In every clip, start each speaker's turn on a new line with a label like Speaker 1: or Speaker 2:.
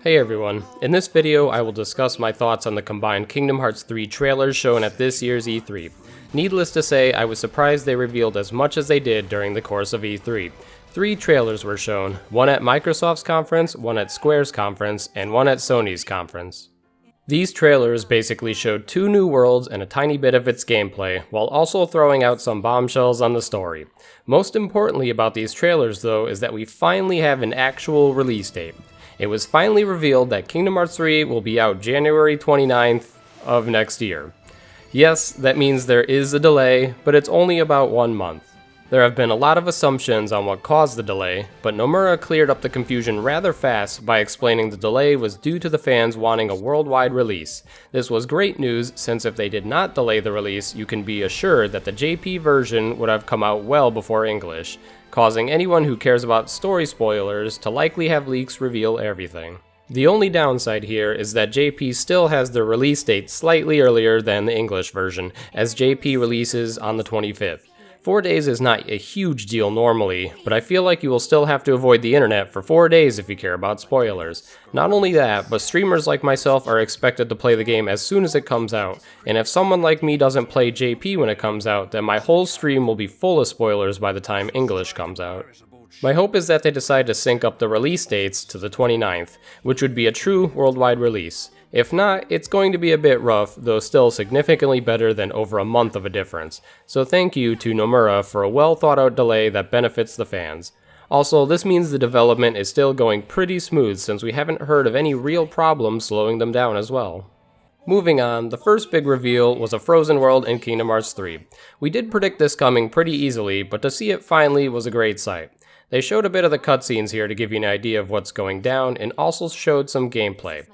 Speaker 1: Hey everyone, in this video I will discuss my thoughts on the combined Kingdom Hearts 3 trailers shown at this year's E3. Needless to say, I was surprised they revealed as much as they did during the course of E3. 3 trailers were shown, one at Microsoft's conference, one at Square's conference, and one at Sony's conference. These trailers basically showed 2 new worlds and a tiny bit of its gameplay, while also throwing out some bombshells on the story. Most importantly about these trailers though is that we finally have an actual release date. It was finally revealed that Kingdom Hearts 3 will be out January 29th of next year. Yes, that means there is a delay, but it's only about 1 month. There have been a lot of assumptions on what caused the delay, but Nomura cleared up the confusion rather fast by explaining the delay was due to the fans wanting a worldwide release. This was great news, since if they did not delay the release, you can be assured that the JP version would have come out well before English, causing anyone who cares about story spoilers to likely have leaks reveal everything. The only downside here is that JP still has the release date slightly earlier than the English version, as JP releases on the 25th. 4 days is not a huge deal normally, but I feel like you will still have to avoid the internet for 4 days if you care about spoilers. Not only that, but streamers like myself are expected to play the game as soon as it comes out, and if someone like me doesn't play JP when it comes out, then my whole stream will be full of spoilers by the time English comes out. My hope is that they decide to sync up the release dates to the 29th, which would be a true worldwide release. If not, it's going to be a bit rough, though still significantly better than over a month of a difference. So thank you to Nomura for a well thought out delay that benefits the fans. Also, this means the development is still going pretty smooth since we haven't heard of any real problems slowing them down as well. Moving on, the first big reveal was a Frozen world in Kingdom Hearts 3. We did predict this coming pretty easily, but to see it finally was a great sight. They showed a bit of the cutscenes here to give you an idea of what's going down, and also showed some gameplay.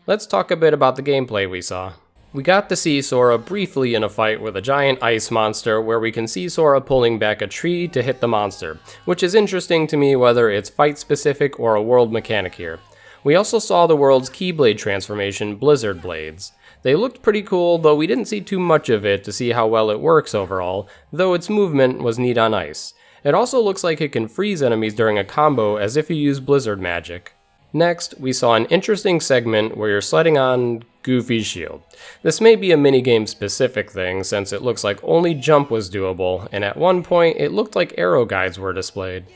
Speaker 1: Let's talk a bit about the gameplay we saw. We got to see Sora briefly in a fight with a giant ice monster where we can see Sora pulling back a tree to hit the monster, which is interesting to me whether it's fight specific or a world mechanic here. We also saw the world's Keyblade transformation, Blizzard Blades. They looked pretty cool, though we didn't see too much of it to see how well it works overall, though its movement was neat on ice. It also looks like it can freeze enemies during a combo as if you use Blizzard magic. Next, we saw an interesting segment where you're sledding on Goofy's shield. This may be a minigame specific thing since it looks like only jump was doable, and at one point it looked like arrow guides were displayed.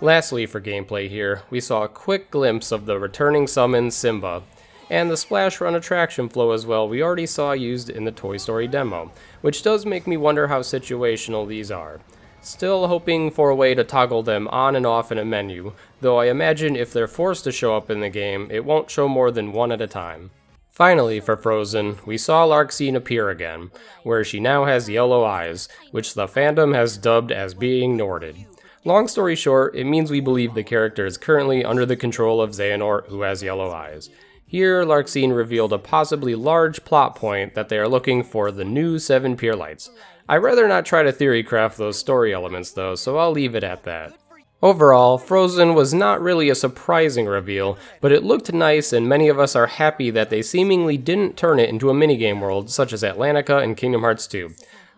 Speaker 1: Lastly for gameplay here, we saw a quick glimpse of the returning summon Simba, and the Splash Run attraction flow as well we already saw used in the Toy Story demo, which does make me wonder how situational these are. Still hoping for a way to toggle them on and off in a menu, though I imagine if they're forced to show up in the game, it won't show more than one at a time. Finally, for Frozen, we saw Larxene appear again, where she now has yellow eyes, which the fandom has dubbed as being Norded. Long story short, it means we believe the character is currently under the control of Xehanort, who has yellow eyes. Here, Larxene revealed a possibly large plot point that they are looking for the new 7 Pure Lights. I'd rather not try to theory craft those story elements though, so I'll leave it at that. Overall, Frozen was not really a surprising reveal, but it looked nice and many of us are happy that they seemingly didn't turn it into a minigame world such as Atlantica and Kingdom Hearts 2.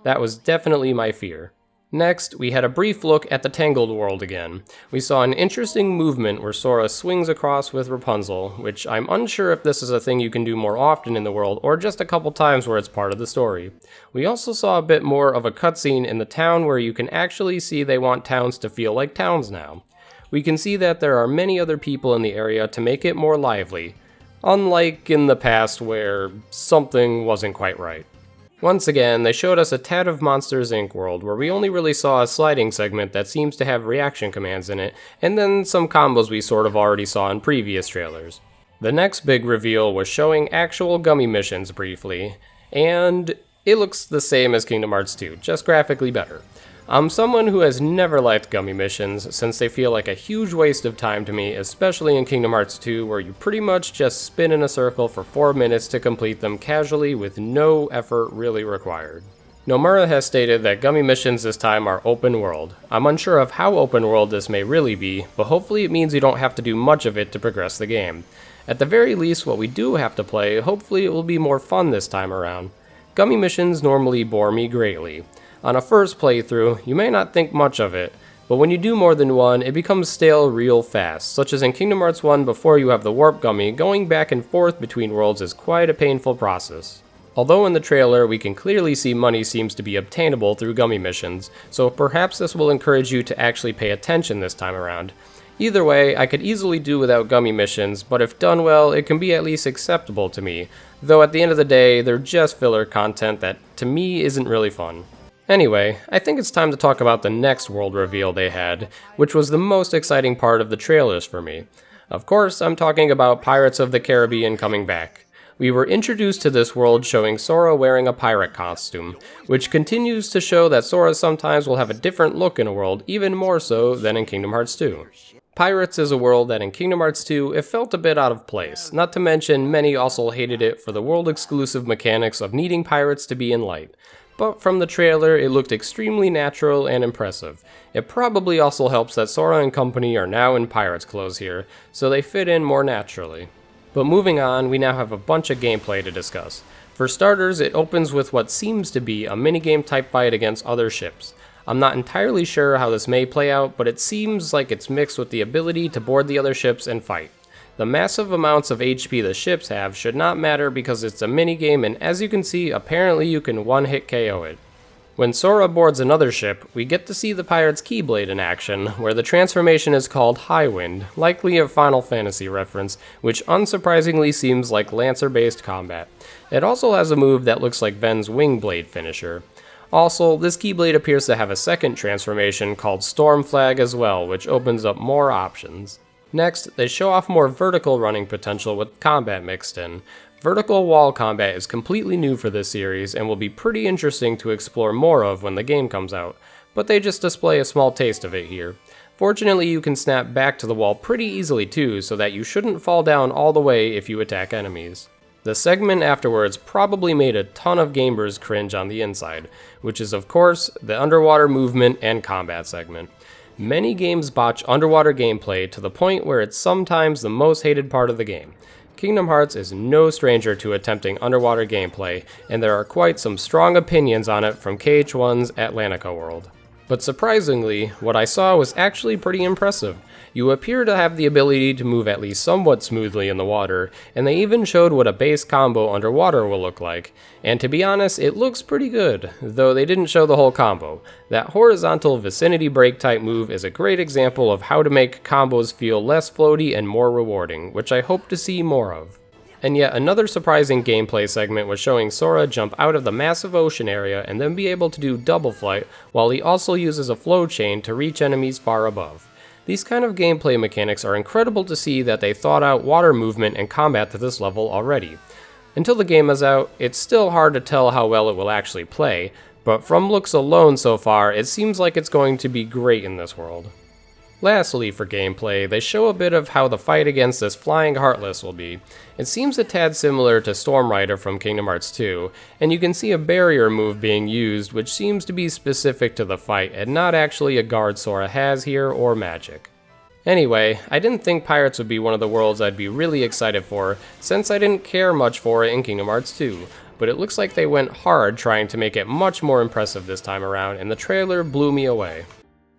Speaker 1: That was definitely my fear. Next, we had a brief look at the Tangled world again. We saw an interesting movement where Sora swings across with Rapunzel, which I'm unsure if this is a thing you can do more often in the world or just a couple times where it's part of the story. We also saw a bit more of a cutscene in the town where you can actually see they want towns to feel like towns now. We can see that there are many other people in the area to make it more lively, unlike in the past where something wasn't quite right. Once again, they showed us a tad of Monsters Inc. world, where we only really saw a sliding segment that seems to have reaction commands in it, and then some combos we sort of already saw in previous trailers. The next big reveal was showing actual Gummy missions briefly, and it looks the same as Kingdom Hearts 2, just graphically better. I'm someone who has never liked Gummy missions, since they feel like a huge waste of time to me, especially in Kingdom Hearts 2, where you pretty much just spin in a circle for 4 minutes to complete them casually with no effort really required. Nomura has stated that Gummy missions this time are open world. I'm unsure of how open world this may really be, but hopefully it means you don't have to do much of it to progress the game. At the very least, what we do have to play, hopefully it will be more fun this time around. Gummy missions normally bore me greatly. On a first playthrough, you may not think much of it, But when you do more than one, it becomes stale real fast, such as in Kingdom Hearts 1 before you have the Warp Gummy, going back and forth between worlds is quite a painful process. Although in the trailer we can clearly see money seems to be obtainable through gummy missions, so perhaps this will encourage you to actually pay attention this time around. Either way, I could easily do without gummy missions, but if done well, it can be at least acceptable to me, though at the end of the day, they're just filler content that to me isn't really fun. Anyway, I think it's time to talk about the next world reveal they had, which was the most exciting part of the trailers for me. Of course, I'm talking about Pirates of the Caribbean coming back. We were introduced to this world showing Sora wearing a pirate costume, which continues to show that Sora sometimes will have a different look in a world, even more so than in Kingdom Hearts 2. Pirates is a world that in Kingdom Hearts 2 it felt a bit out of place, not to mention many also hated it for the world-exclusive mechanics of needing pirates to be in light. But from the trailer, it looked extremely natural and impressive. It probably also helps that Sora and company are now in pirates' clothes here, so they fit in more naturally. But moving on, we now have a bunch of gameplay to discuss. For starters, it opens with what seems to be a minigame type fight against other ships. I'm not entirely sure how this may play out, but it seems like it's mixed with the ability to board the other ships and fight. The massive amounts of HP the ships have should not matter because it's a minigame, and as you can see, apparently you can one-hit KO it. When Sora boards another ship, we get to see the pirate's Keyblade in action, where the transformation is called Highwind, likely a Final Fantasy reference, which unsurprisingly seems like Lancer-based combat. It also has a move that looks like Ven's Wingblade finisher. Also, this Keyblade appears to have a second transformation called Storm Flag as well, which opens up more options. Next, they show off more vertical running potential with combat mixed in. Vertical wall combat is completely new for this series and will be pretty interesting to explore more of when the game comes out, but they just display a small taste of it here. Fortunately, you can snap back to the wall pretty easily too, so that you shouldn't fall down all the way if you attack enemies. The segment afterwards probably made a ton of gamers cringe on the inside, which is of course the underwater movement and combat segment. Many games botch underwater gameplay to the point where it's sometimes the most hated part of the game. Kingdom Hearts is no stranger to attempting underwater gameplay, and there are quite some strong opinions on it from KH1's Atlantica World. But surprisingly, what I saw was actually pretty impressive. You appear to have the ability to move at least somewhat smoothly in the water, and they even showed what a base combo underwater will look like. And to be honest, it looks pretty good, though they didn't show the whole combo. That horizontal vicinity break type move is a great example of how to make combos feel less floaty and more rewarding, which I hope to see more of. And yet another surprising gameplay segment was showing Sora jump out of the massive ocean area and then be able to do double flight, while he also uses a flow chain to reach enemies far above. These kind of gameplay mechanics are incredible to see that they thought out water movement and combat to this level already. Until the game is out, it's still hard to tell how well it will actually play, but from looks alone so far, it seems like it's going to be great in this world. Lastly, for gameplay, they show a bit of how the fight against this flying Heartless will be. It seems a tad similar to Storm Rider from Kingdom Hearts 2, and you can see a barrier move being used which seems to be specific to the fight and not actually a guard Sora has here or magic. Anyway, I didn't think Pirates would be one of the worlds I'd be really excited for, since I didn't care much for it in Kingdom Hearts 2, but it looks like they went hard trying to make it much more impressive this time around, and the trailer blew me away.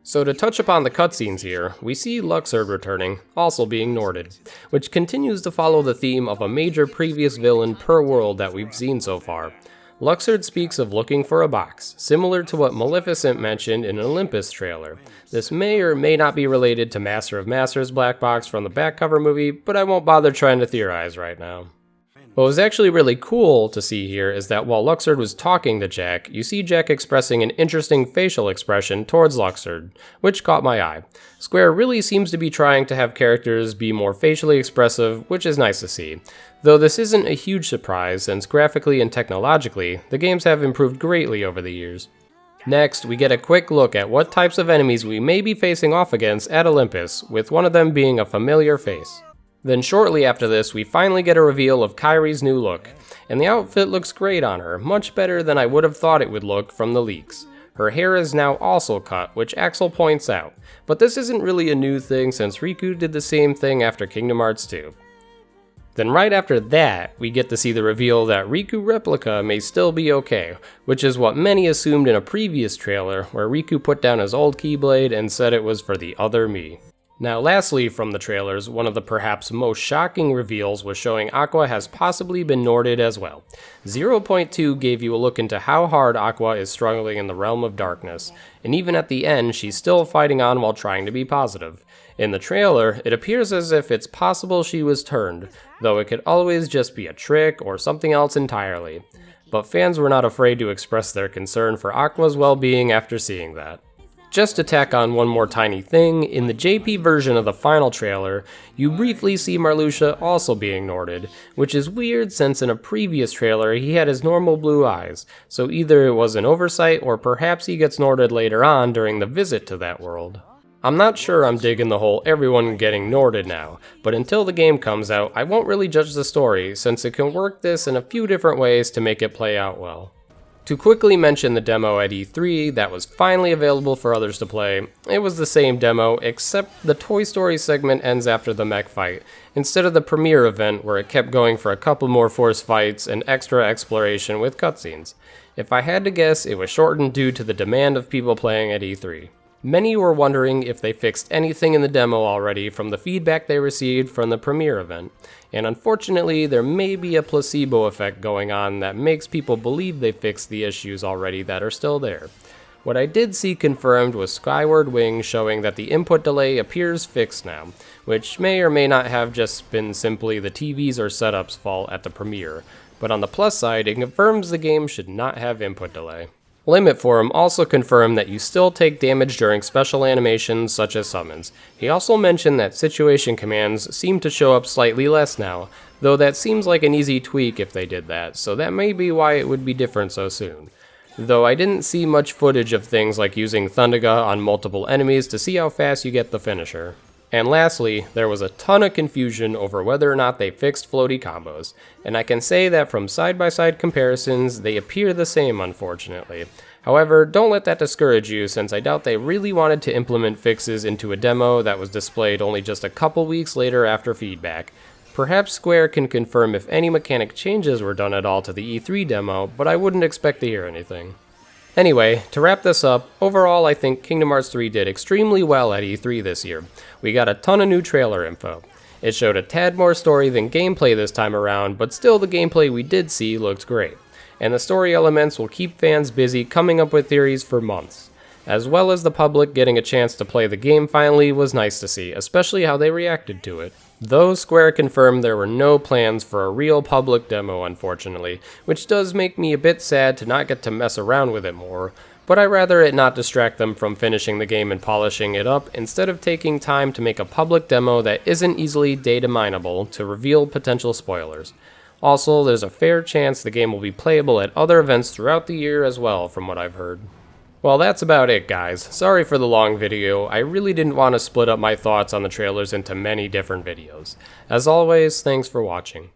Speaker 1: So to touch upon the cutscenes here, we see Luxord returning, also being Norded, which continues to follow the theme of a major previous villain per world that we've seen so far. Luxord speaks of looking for a box, similar to what Maleficent mentioned in an Olympus trailer. This may or may not be related to Master of Masters' black box from the back cover movie, but I won't bother trying to theorize right now. What was actually really cool to see here is that while Luxord was talking to Jack, you see Jack expressing an interesting facial expression towards Luxord, which caught my eye. Square really seems to be trying to have characters be more facially expressive, which is nice to see. Though this isn't a huge surprise, since graphically and technologically, the games have improved greatly over the years. Next, we get a quick look at what types of enemies we may be facing off against at Olympus, with one of them being a familiar face. Then shortly after this, we finally get a reveal of Kairi's new look, and the outfit looks great on her, much better than I would have thought it would look from the leaks. Her hair is now also cut, which Axel points out, but this isn't really a new thing since Riku did the same thing after Kingdom Hearts 2. Then right after that, we get to see the reveal that Riku Replica may still be okay, which is what many assumed in a previous trailer where Riku put down his old Keyblade and said it was for the other me. Now lastly from the trailers, one of the perhaps most shocking reveals was showing Aqua has possibly been Norded as well. 0.2 gave you a look into how hard Aqua is struggling in the realm of darkness, and even at the end she's still fighting on while trying to be positive. In the trailer, it appears as if it's possible she was turned, though it could always just be a trick or something else entirely. But fans were not afraid to express their concern for Aqua's well-being after seeing that. Just to tack on one more tiny thing, in the JP version of the final trailer, you briefly see Marluxia also being Norded, which is weird since in a previous trailer he had his normal blue eyes, so either it was an oversight or perhaps he gets Norded later on during the visit to that world. I'm not sure I'm digging the whole everyone getting Norded now, but until the game comes out, I won't really judge the story since it can work this in a few different ways to make it play out well. To quickly mention the demo at E3 that was finally available for others to play, it was the same demo except the Toy Story segment ends after the mech fight, instead of the premiere event where it kept going for a couple more force fights and extra exploration with cutscenes. If I had to guess, it was shortened due to the demand of people playing at E3. Many were wondering if they fixed anything in the demo already from the feedback they received from the premiere event, and unfortunately there may be a placebo effect going on that makes people believe they fixed the issues already that are still there. What I did see confirmed was Skyward Wing showing that the input delay appears fixed now, which may or may not have just been simply the TVs or setups fault at the premiere, but on the plus side it confirms the game should not have input delay. Limit Forum also confirmed that you still take damage during special animations such as summons. He also mentioned that situation commands seem to show up slightly less now, though that seems like an easy tweak if they did that, so that may be why it would be different so soon. Though I didn't see much footage of things like using Thundaga on multiple enemies to see how fast you get the finisher. And lastly, there was a ton of confusion over whether or not they fixed floaty combos, and I can say that from side-by-side comparisons, they appear the same unfortunately. However, don't let that discourage you since I doubt they really wanted to implement fixes into a demo that was displayed only just a couple weeks later after feedback. Perhaps Square can confirm if any mechanic changes were done at all to the E3 demo, but I wouldn't expect to hear anything. Anyway, to wrap this up, overall I think Kingdom Hearts 3 did extremely well at E3 this year. We got a ton of new trailer info. It showed a tad more story than gameplay this time around, but still the gameplay we did see looked great. And the story elements will keep fans busy coming up with theories for months. As well as the public getting a chance to play the game finally was nice to see, especially how they reacted to it. Though Square confirmed there were no plans for a real public demo unfortunately, which does make me a bit sad to not get to mess around with it more, but I'd rather it not distract them from finishing the game and polishing it up instead of taking time to make a public demo that isn't easily data mineable to reveal potential spoilers. Also, there's a fair chance the game will be playable at other events throughout the year as well from what I've heard. Well, that's about it, guys. Sorry for the long video. I really didn't want to split up my thoughts on the trailers into many different videos. As always, thanks for watching.